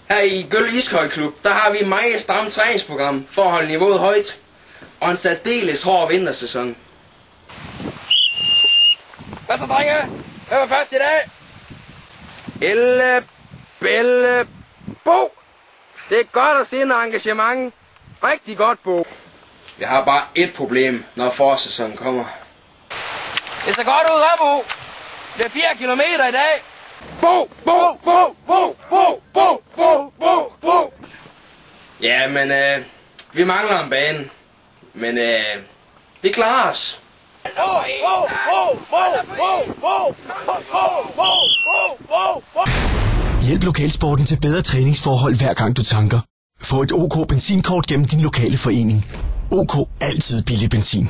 Her i Gølle Ishøjklub, der har vi meget stramt træningsprogram for at holde niveauet højt. Og en særdeles hård vintersæson. Hvad så, drenge? Hvem er først i dag? Elle, Belle, Bo. Det er godt at se en engagement. Rigtig godt, Bo. Vi har bare ét problem, når forårssæsonen kommer. Det ser godt ud, hva', Bo? Det er 4 kilometer i dag. Bo, Bo, Bo, Bo, Bo, Bo, Bo, Bo, Bo. Ja, men vi mangler en bane. Men vi klarer os. Hjælp lokalsporten til bedre træningsforhold hver gang du tanker. Få et OK benzinkort gennem din lokale forening. OK, altid billig benzin.